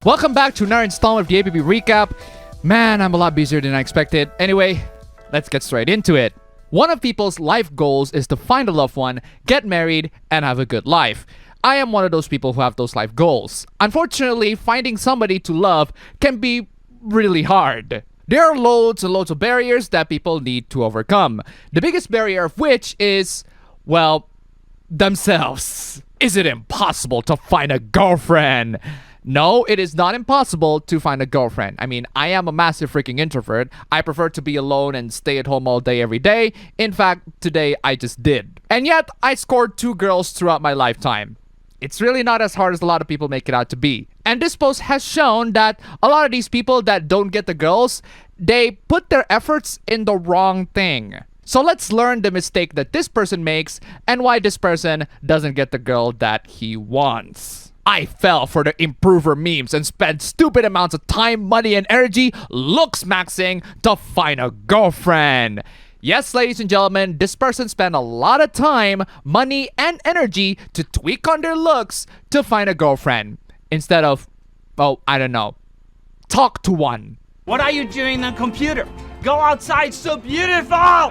Welcome back to another installment of the APB recap. Man, I'm a lot busier than I expected. Anyway, let's get straight into it. One of people's life goals is to find a loved one, get married, and have a good life. I am one of those people who have those life goals. Unfortunately, finding somebody to love can be really hard. There are loads and loads of barriers that people need to overcome. The biggest barrier of which is, well, themselves. Is it impossible to find a girlfriend? No, it is not impossible to find a girlfriend. I mean, I am a massive freaking introvert. I prefer to be alone and stay at home all day every day. In fact, today I just did. And yet, I scored 2 girls throughout my lifetime. It's really not as hard as a lot of people make it out to be. And this post has shown that a lot of these people that don't get the girls, they put their efforts in the wrong thing. So let's learn the mistake that this person makes and why this person doesn't get the girl that he wants. I fell for the improver memes and spent stupid amounts of time, money, and energy looks maxing to find a girlfriend. Yes, ladies and gentlemen, this person spent a lot of time, money, and energy to tweak on their looks to find a girlfriend. Instead of, oh, I don't know, talk to one. What are you doing on computer? Go outside, so beautiful!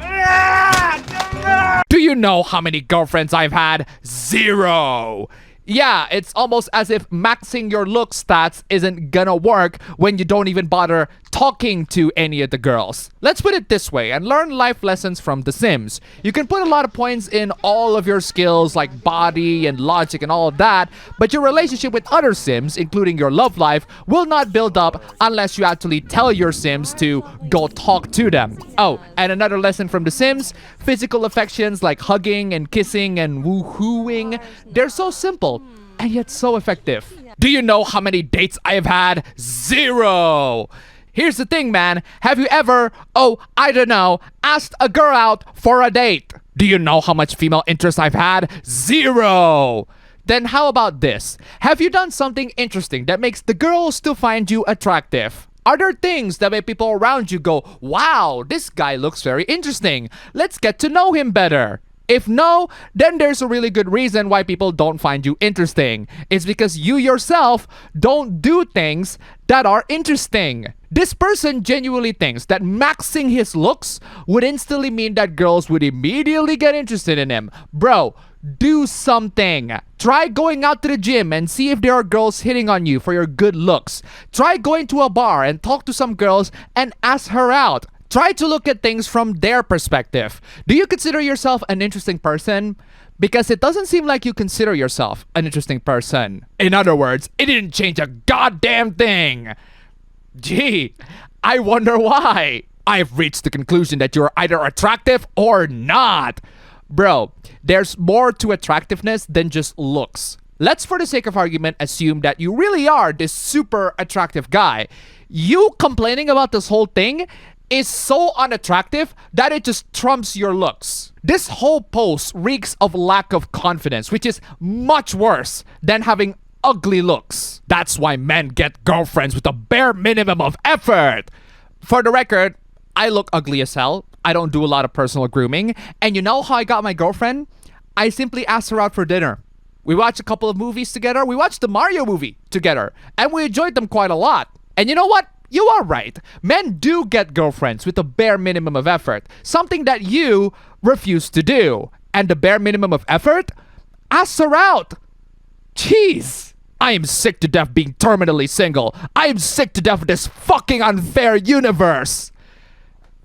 Do you know how many girlfriends I've had? 0! Yeah, it's almost as if maxing your look stats isn't gonna work when you don't even bother talking to any of the girls. Let's put it this way and learn life lessons from The Sims. You can put a lot of points in all of your skills like body and logic and all of that, but your relationship with other Sims, including your love life, will not build up unless you actually tell your Sims to go talk to them. Oh, and another lesson from The Sims, physical affections like hugging and kissing and woohooing, they're so simple and yet so effective. Do you know how many dates I have had? 0! Here's the thing, man. Have you ever, I don't know, asked a girl out for a date? Do you know how much female interest I've had? 0! Then how about this? Have you done something interesting that makes the girls still find you attractive? Are there things that make people around you go, wow, this guy looks very interesting. Let's get to know him better. If no, then there's a really good reason why people don't find you interesting. It's because you yourself don't do things that are interesting. This person genuinely thinks that maxing his looks would instantly mean that girls would immediately get interested in him. Bro, do something. Try going out to the gym and see if there are girls hitting on you for your good looks. Try going to a bar and talk to some girls and ask her out. Try to look at things from their perspective. Do you consider yourself an interesting person? Because it doesn't seem like you consider yourself an interesting person. In other words, it didn't change a goddamn thing. Gee, I wonder why. I've reached the conclusion that you're either attractive or not. Bro, there's more to attractiveness than just looks. Let's, for the sake of argument, assume that you really are this super attractive guy. You complaining about this whole thing is so unattractive that it just trumps your looks. This whole post reeks of lack of confidence, which is much worse than having ugly looks. That's why men get girlfriends with a bare minimum of effort. For the record, I look ugly as hell. I don't do a lot of personal grooming. And you know how I got my girlfriend? I simply asked her out for dinner. We watched a couple of movies together. We watched the Mario movie together. And we enjoyed them quite a lot. And you know what? You are right. Men do get girlfriends with a bare minimum of effort. Something that you refuse to do. And the bare minimum of effort? Ask her out. Jeez. I am sick to death being terminally single. I am sick to death of this fucking unfair universe.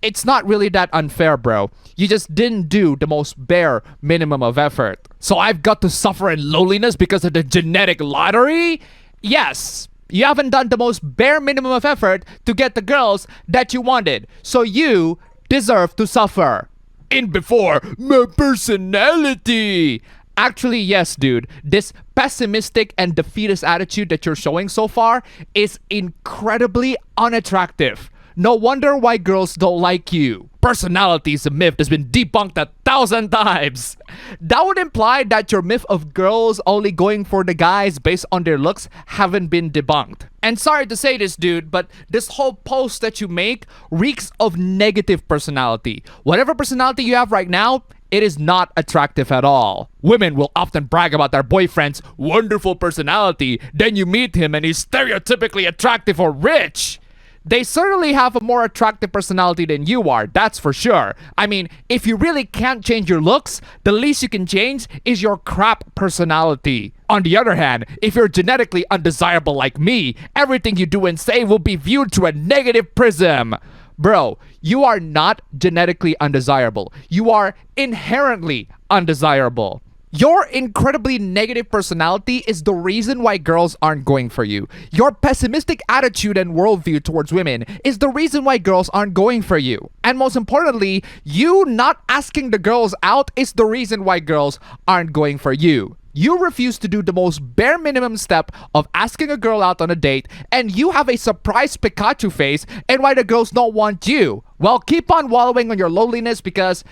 It's not really that unfair, bro. You just didn't do the most bare minimum of effort. So I've got to suffer in loneliness because of the genetic lottery? Yes. You haven't done the most bare minimum of effort to get the girls that you wanted. So you deserve to suffer. In before my personality. Actually, yes, dude. This pessimistic and defeatist attitude that you're showing so far is incredibly unattractive. No wonder why girls don't like you. Personality is a myth that's been debunked 1,000 times. That would imply that your myth of girls only going for the guys based on their looks haven't been debunked. And sorry to say this, dude, but this whole post that you make reeks of negative personality. Whatever personality you have right now, it is not attractive at all. Women will often brag about their boyfriend's wonderful personality, then you meet him and he's stereotypically attractive or rich. They certainly have a more attractive personality than you are, that's for sure. I mean, if you really can't change your looks, the least you can change is your crap personality. On the other hand, if you're genetically undesirable like me, everything you do and say will be viewed through a negative prism. Bro, you are not genetically undesirable. You are inherently undesirable. Your incredibly negative personality is the reason why girls aren't going for you. Your pessimistic attitude and worldview towards women is the reason why girls aren't going for you. And most importantly, you not asking the girls out is the reason why girls aren't going for you. You refuse to do the most bare minimum step of asking a girl out on a date, and you have a surprised Pikachu face and why the girls don't want you. Well, keep on wallowing on your loneliness, because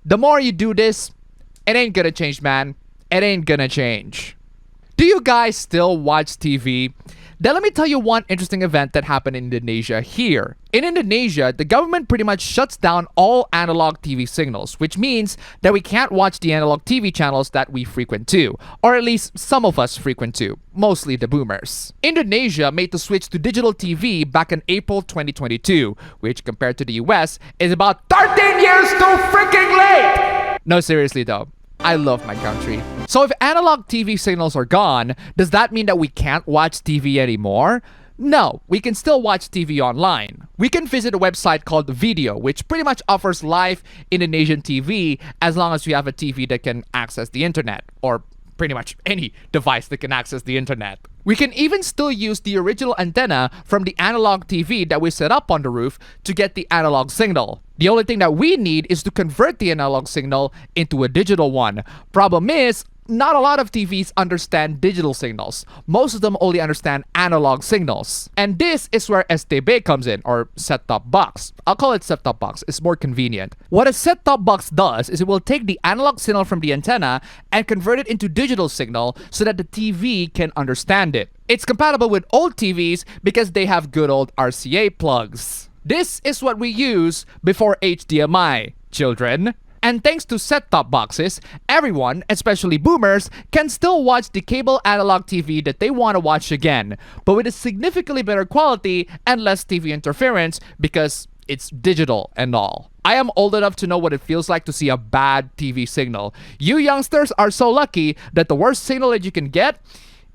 the more you do this, it ain't gonna change, man. It ain't gonna change. Do you guys still watch TV? Then let me tell you one interesting event that happened in Indonesia here. In Indonesia, the government pretty much shuts down all analog TV signals, which means that we can't watch the analog TV channels that we frequent to, or at least some of us frequent to, mostly the boomers. Indonesia made the switch to digital TV back in April 2022, which compared to the US is about 13 years too freaking late! No, seriously though. I love my country. So if analog TV signals are gone, does that mean that we can't watch TV anymore? No, we can still watch TV online. We can visit a website called Video, which pretty much offers live Indonesian TV as long as you have a TV that can access the internet, or pretty much any device that can access the internet. We can even still use the original antenna from the analog TV that we set up on the roof to get the analog signal. The only thing that we need is to convert the analog signal into a digital one. Problem is, not a lot of TVs understand digital signals. Most of them only understand analog signals. And this is where STB comes in, or set-top box. I'll call it set-top box, it's more convenient. What a set-top box does is it will take the analog signal from the antenna and convert it into digital signal so that the TV can understand it. It's compatible with old TVs because they have good old RCA plugs. This is what we use before HDMI, children. And thanks to set-top boxes, everyone, especially boomers, can still watch the cable analog TV that they want to watch again, but with a significantly better quality and less TV interference because it's digital and all. I am old enough to know what it feels like to see a bad TV signal. You youngsters are so lucky that the worst signal that you can get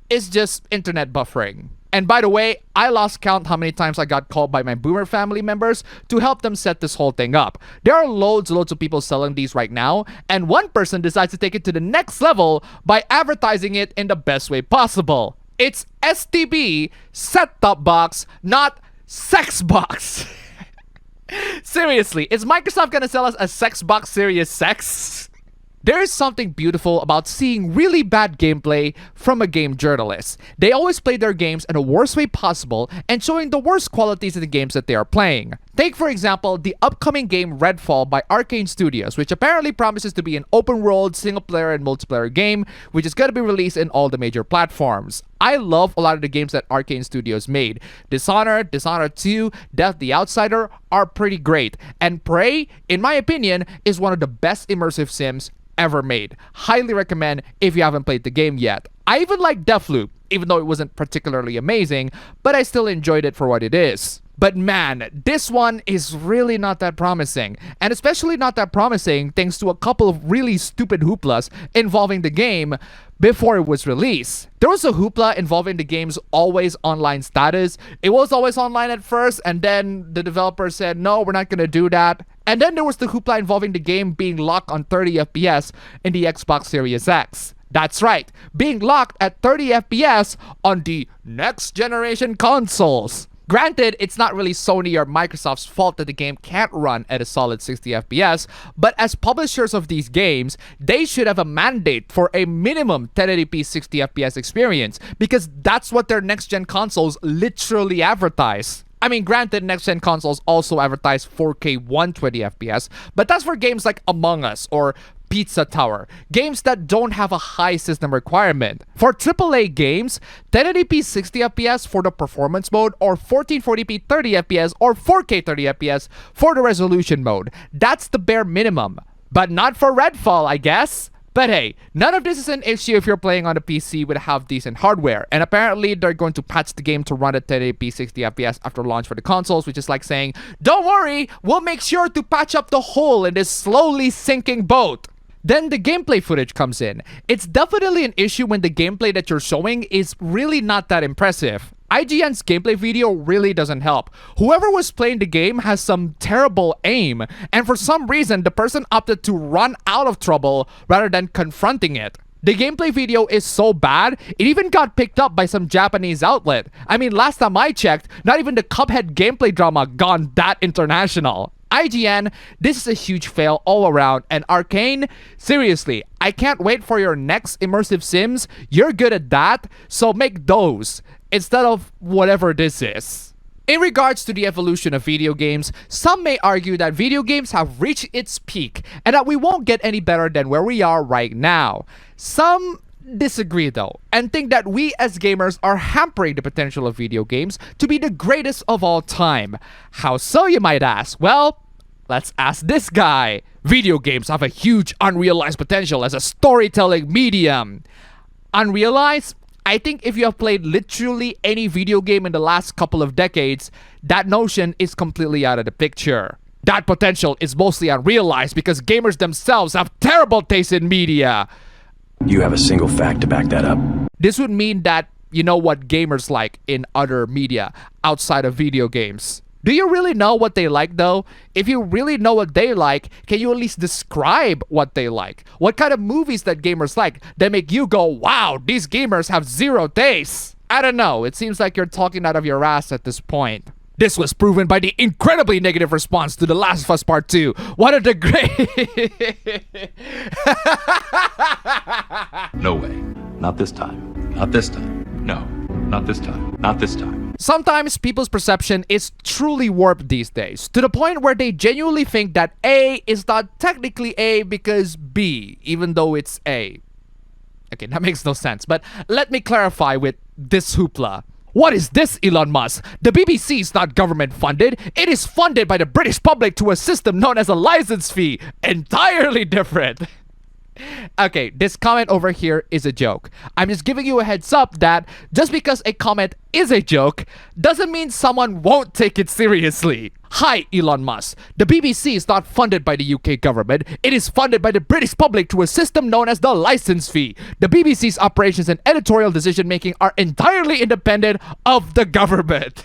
is just internet buffering. And by the way, I lost count how many times I got called by my boomer family members to help them set this whole thing up. There are loads of people selling these right now, and one person decides to take it to the next level by advertising it in the best way possible. It's STB, set-top box, not sex box. Seriously, is Microsoft gonna sell us a sex box Series X? There is something beautiful about seeing really bad gameplay from a game journalist. They always play their games in the worst way possible and showing the worst qualities in the games that they are playing. Take for example the upcoming game Redfall by Arcane Studios, which apparently promises to be an open world single player and multiplayer game, which is going to be released in all the major platforms. I love a lot of the games that Arcane Studios made. Dishonored, Dishonored 2, Death the Outsider are pretty great. And Prey, in my opinion, is one of the best immersive sims ever made. Highly recommend if you haven't played the game yet. I even like Deathloop, even though it wasn't particularly amazing, but I still enjoyed it for what it is. But man, this one is really not that promising, and especially not that promising thanks to a couple of really stupid hooplas involving the game before it was released. There was a hoopla involving the game's always online status. It was always online at first, and then the developer said, no, we're not gonna do that. And then there was the hoopla involving the game being locked on 30 FPS in the Xbox Series X. That's right, being locked at 30 FPS on the next generation consoles. Granted, it's not really Sony or Microsoft's fault that the game can't run at a solid 60 FPS, but as publishers of these games, they should have a mandate for a minimum 1080p 60 FPS experience, because that's what their next-gen consoles literally advertise. I mean, granted, next-gen consoles also advertise 4K 120 FPS, but that's for games like Among Us or Pizza Tower, games that don't have a high system requirement. For AAA games, 1080p 60 FPS for the performance mode, or 1440p 30 FPS, or 4K 30 FPS for the resolution mode. That's the bare minimum. But not for Redfall, I guess. But hey, none of this is an issue if you're playing on a PC with half-decent hardware. And apparently, they're going to patch the game to run at 1080p 60 FPS after launch for the consoles, which is like saying, don't worry, we'll make sure to patch up the hole in this slowly sinking boat. Then the gameplay footage comes in. It's definitely an issue when the gameplay that you're showing is really not that impressive. IGN's gameplay video really doesn't help. Whoever was playing the game has some terrible aim, and for some reason, the person opted to run out of trouble rather than confronting it. The gameplay video is so bad, it even got picked up by some Japanese outlet. I mean, last time I checked, not even the Cuphead gameplay drama gone that international. IGN, this is a huge fail all around, and Arcane, seriously, I can't wait for your next immersive sims. You're good at that, so make those instead of whatever this is. In regards to the evolution of video games, some may argue that video games have reached its peak and that we won't get any better than where we are right now. Some disagree though, and think that we as gamers are hampering the potential of video games to be the greatest of all time. How so, you might ask? Well, let's ask this guy. Video games have a huge unrealized potential as a storytelling medium. Unrealized? I think if you have played literally any video game in the last couple of decades, that notion is completely out of the picture. That potential is mostly unrealized because gamers themselves have terrible taste in media. You have a single fact to back that up? This would mean that you know what gamers like in other media outside of video games. Do you really know what they like though? If you really know what they like, can you at least describe what they like? What kind of movies that gamers like that make you go, wow, these gamers have zero taste? I don't know, it seems like you're talking out of your ass at this point. This was proven by the incredibly negative response to The Last of Us Part 2. One of the great... No way. Not this time. Not this time. No. Not this time. Not this time. Sometimes people's perception is truly warped these days, to the point where they genuinely think that A is not technically A because B, even though it's A. Okay, that makes no sense, but let me clarify with this hoopla. What is this, Elon Musk? The BBC is not government funded. It is funded by the British public through a system known as a license fee. Entirely different. Okay, this comment over here is a joke. I'm just giving you a heads up that just because a comment is a joke doesn't mean someone won't take it seriously. Hi, Elon Musk. The BBC is not funded by the UK government. It is funded by the British public through a system known as the license fee. The BBC's operations and editorial decision making are entirely independent of the government.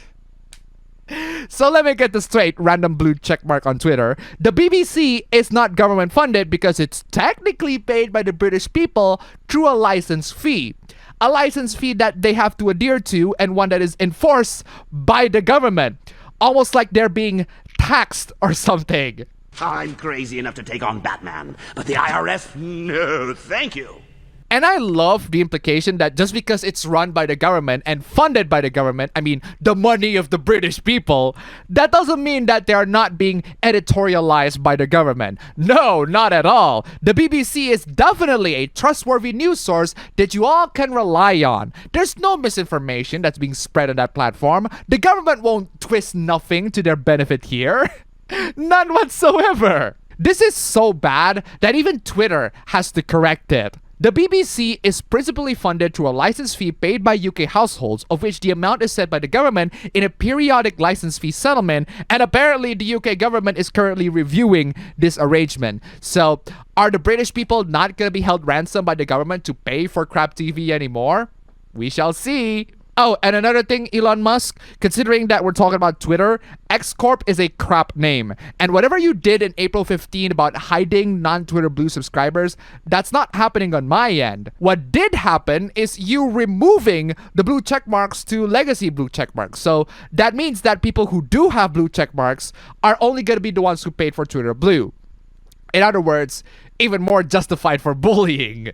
So let me get this straight, random blue checkmark on Twitter. The BBC is not government funded because it's technically paid by the British people through a license fee. A license fee that they have to adhere to and one that is enforced by the government. Almost like they're being taxed or something. I'm crazy enough to take on Batman, but the IRS? No, thank you. And I love the implication that just because it's run by the government and funded by the government, I mean, the money of the British people, that doesn't mean that they are not being editorialized by the government. No, not at all. The BBC is definitely a trustworthy news source that you all can rely on. There's no misinformation that's being spread on that platform. The government won't twist nothing to their benefit here. None whatsoever. This is so bad that even Twitter has to correct it. The BBC is principally funded through a license fee paid by UK households, of which the amount is set by the government in a periodic license fee settlement, and apparently the UK government is currently reviewing this arrangement. So, are the British people not gonna be held ransom by the government to pay for crap TV anymore? We shall see. Oh, and another thing, Elon Musk, considering that we're talking about Twitter, X Corp is a crap name. And whatever you did in April 15 about hiding non-Twitter Blue subscribers, that's not happening on my end. What did happen is you removing the blue checkmarks to legacy blue checkmarks. So that means that people who do have blue checkmarks are only going to be the ones who paid for Twitter Blue. In other words, even more justified for bullying.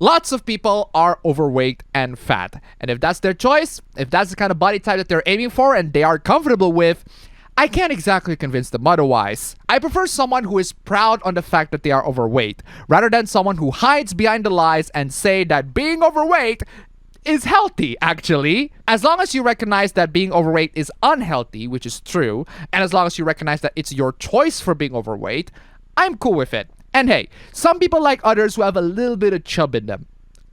Lots of people are overweight and fat. And if that's their choice, if that's the kind of body type that they're aiming for and they are comfortable with, I can't exactly convince them otherwise. I prefer someone who is proud on the fact that they are overweight, rather than someone who hides behind the lies and say that being overweight is healthy, actually. As long as you recognize that being overweight is unhealthy, which is true, and as long as you recognize that it's your choice for being overweight, I'm cool with it. And hey, some people like others who have a little bit of chub in them.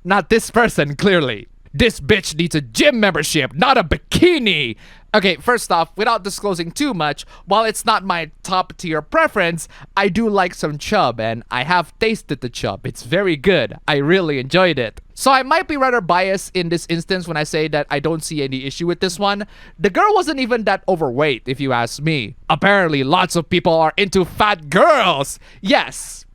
Not this person, clearly. This bitch needs a gym membership, not a bikini. Okay, first off, without disclosing too much, while it's not my top tier preference, I do like some chub and I have tasted the chub. It's very good. I really enjoyed it. So I might be rather biased in this instance when I say that I don't see any issue with this one. The girl wasn't even that overweight, if you ask me. Apparently, lots of people are into fat girls. Yes.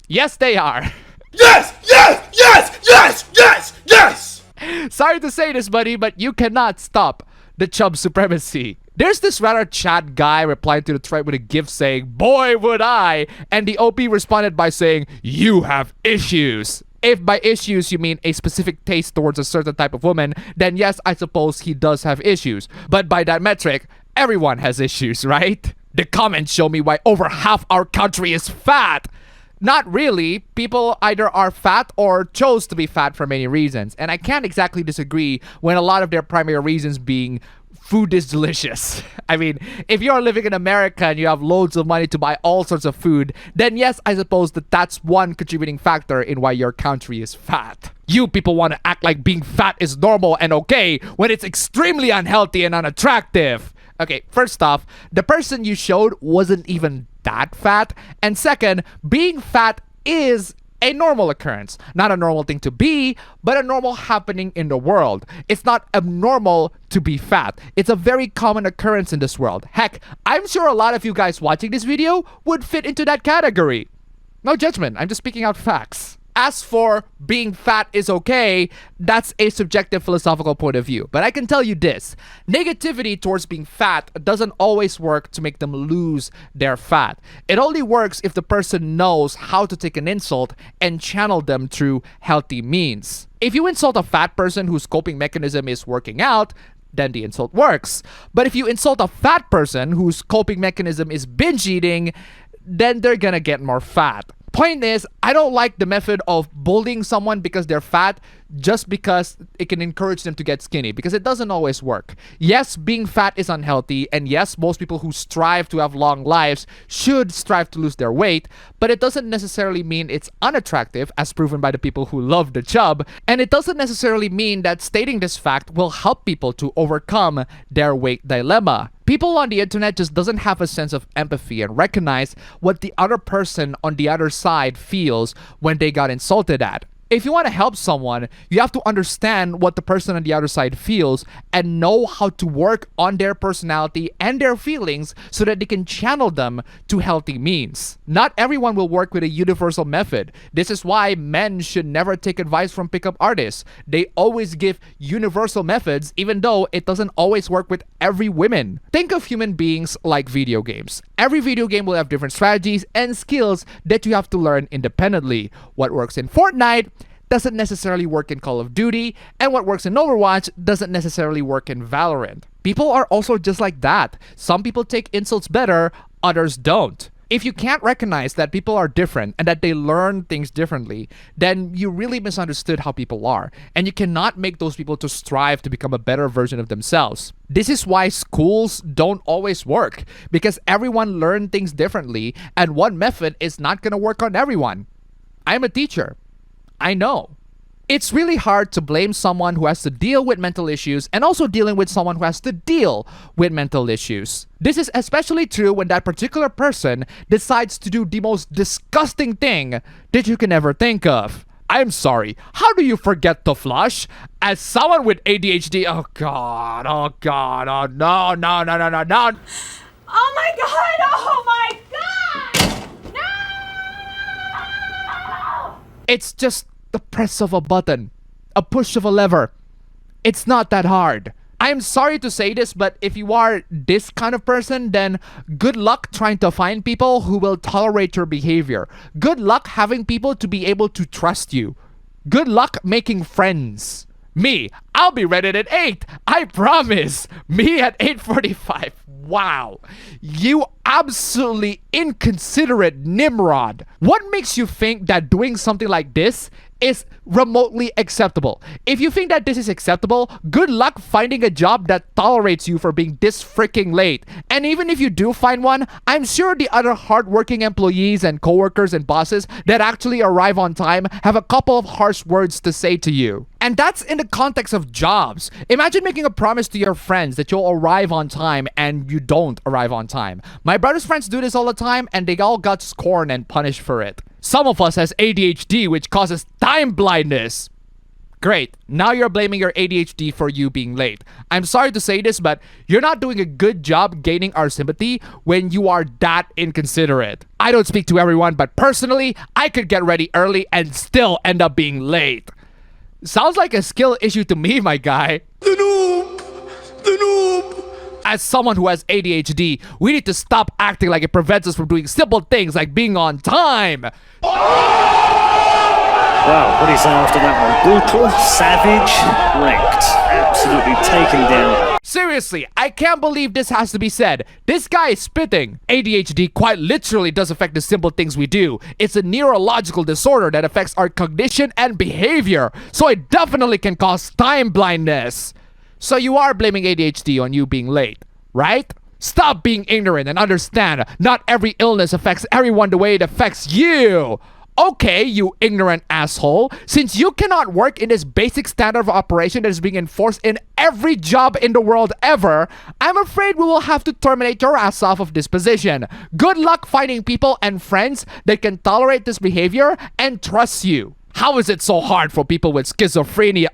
Yes, they are. Yes! Yes! Yes! Yes! Yes! Yes! Sorry to say this, buddy, but you cannot stop the Chub Supremacy. There's this rather chat guy replying to the thread with a gif saying, "Boy, would I!" And the OP responded by saying, "You have issues." If by issues you mean a specific taste towards a certain type of woman, then yes, I suppose he does have issues. But by that metric, everyone has issues, right? The comments show me why over half our country is fat. Not really. People either are fat or chose to be fat for many reasons. And I can't exactly disagree when a lot of their primary reasons being food is delicious. I mean, if you're living in America and you have loads of money to buy all sorts of food, then yes, I suppose that's one contributing factor in why your country is fat. You people want to act like being fat is normal and okay when it's extremely unhealthy and unattractive. Okay, first off, the person you showed wasn't even that fat. And second, being fat is a normal occurrence. Not a normal thing to be, but a normal happening in the world. It's not abnormal to be fat. It's a very common occurrence in this world. Heck, I'm sure a lot of you guys watching this video would fit into that category. No judgment, I'm just speaking out facts. As for being fat is okay, that's a subjective philosophical point of view. But I can tell you this, negativity towards being fat doesn't always work to make them lose their fat. It only works if the person knows how to take an insult and channel them through healthy means. If you insult a fat person whose coping mechanism is working out, then the insult works. But if you insult a fat person whose coping mechanism is binge eating, then they're gonna get more fat. Point is, I don't like the method of bullying someone because they're fat just because it can encourage them to get skinny, because it doesn't always work. Yes, being fat is unhealthy, and yes, most people who strive to have long lives should strive to lose their weight, but it doesn't necessarily mean it's unattractive, as proven by the people who love the chub, and it doesn't necessarily mean that stating this fact will help people to overcome their weight dilemma. People on the internet just doesn't have a sense of empathy and recognize what the other person on the other side feels when they got insulted at. If you want to help someone, you have to understand what the person on the other side feels and know how to work on their personality and their feelings so that they can channel them to healthy means. Not everyone will work with a universal method. This is why men should never take advice from pickup artists. They always give universal methods even though it doesn't always work with every woman. Think of human beings like video games. Every video game will have different strategies and skills that you have to learn independently. What works in Fortnite doesn't necessarily work in Call of Duty, and what works in Overwatch doesn't necessarily work in Valorant. People are also just like that. Some people take insults better, others don't. If you can't recognize that people are different and that they learn things differently, then you really misunderstood how people are, and you cannot make those people to strive to become a better version of themselves. This is why schools don't always work, because everyone learns things differently, and one method is not going to work on everyone. I'm a teacher. I know. It's really hard to blame someone who has to deal with mental issues and also dealing with someone who has to deal with mental issues. This is especially true when that particular person decides to do the most disgusting thing that you can ever think of. I'm sorry, how do you forget to flush? As someone with ADHD, oh no. Oh my god! No! It's just the press of a button, a push of a lever. It's not that hard. I'm sorry to say this, but if you are this kind of person, then good luck trying to find people who will tolerate your behavior. Good luck having people to be able to trust you. Good luck making friends. Me, I'll be ready at 8. I promise. Me at 8:45. Wow. You absolutely inconsiderate Nimrod. What makes you think that doing something like this is remotely acceptable. If you think that this is acceptable, good luck finding a job that tolerates you for being this freaking late. And even if you do find one, I'm sure the other hardworking employees and coworkers and bosses that actually arrive on time have a couple of harsh words to say to you. And that's in the context of jobs. Imagine making a promise to your friends that you'll arrive on time and you don't arrive on time. My brother's friends do this all the time and they all got scorned and punished for it. Some of us has ADHD, which causes time blindness. Great, now you're blaming your ADHD for you being late. I'm sorry to say this, but you're not doing a good job gaining our sympathy when you are that inconsiderate. I don't speak to everyone, but personally, I could get ready early and still end up being late. Sounds like a skill issue to me, my guy. The noob! The noob! As someone who has ADHD, we need to stop acting like it prevents us from doing simple things like being on time. Wow, what do you say after that one? Brutal, savage, wrecked, absolutely taken down. Seriously, I can't believe this has to be said. This guy is spitting. ADHD quite literally does affect the simple things we do. It's a neurological disorder that affects our cognition and behavior, so it definitely can cause time blindness. So you are blaming ADHD on you being late, right? Stop being ignorant and understand not every illness affects everyone the way it affects you. Okay, you ignorant asshole, since you cannot work in this basic standard of operation that is being enforced in every job in the world ever, I'm afraid we will have to terminate your ass off of this position. Good luck finding people and friends that can tolerate this behavior and trust you. How is it so hard for people with schizophrenia?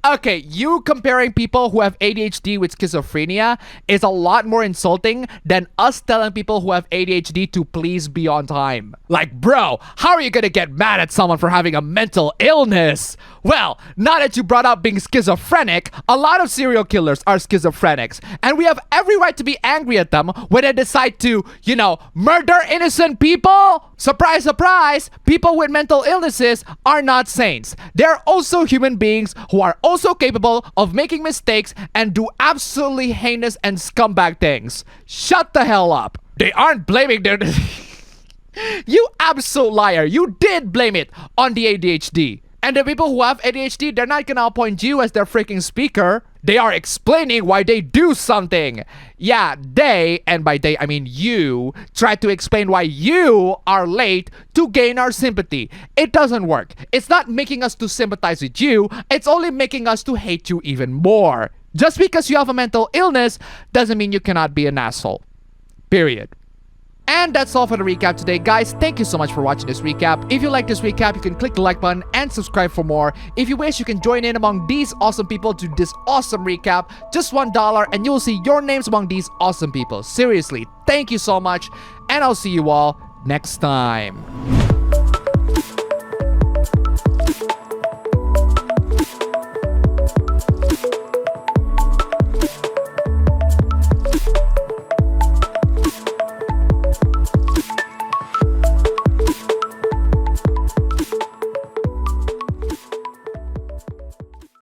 Okay, you comparing people who have ADHD with schizophrenia is a lot more insulting than us telling people who have ADHD to please be on time. Like, bro, how are you gonna get mad at someone for having a mental illness? Well, now that you brought up being schizophrenic, a lot of serial killers are schizophrenics, and we have every right to be angry at them when they decide to, murder innocent people. Surprise, surprise, people with mental illnesses are not saints. They're also human beings who are also capable of making mistakes and do absolutely heinous and scumbag things. Shut the hell up. They aren't blaming their... You absolute liar. You did blame it on the ADHD. And the people who have ADHD, they're not gonna appoint you as their freaking speaker. They are explaining why they do something. Yeah, they, and by they I mean you, try to explain why you are late to gain our sympathy. It doesn't work. It's not making us to sympathize with you, it's only making us to hate you even more. Just because you have a mental illness doesn't mean you cannot be an asshole. Period. And that's all for the recap today, guys. Thank you so much for watching this recap. If you like this recap, you can click the like button and subscribe for more. If you wish, you can join in among these awesome people to this awesome recap. Just $1 and you'll see your names among these awesome people. Seriously, thank you so much, and I'll see you all next time.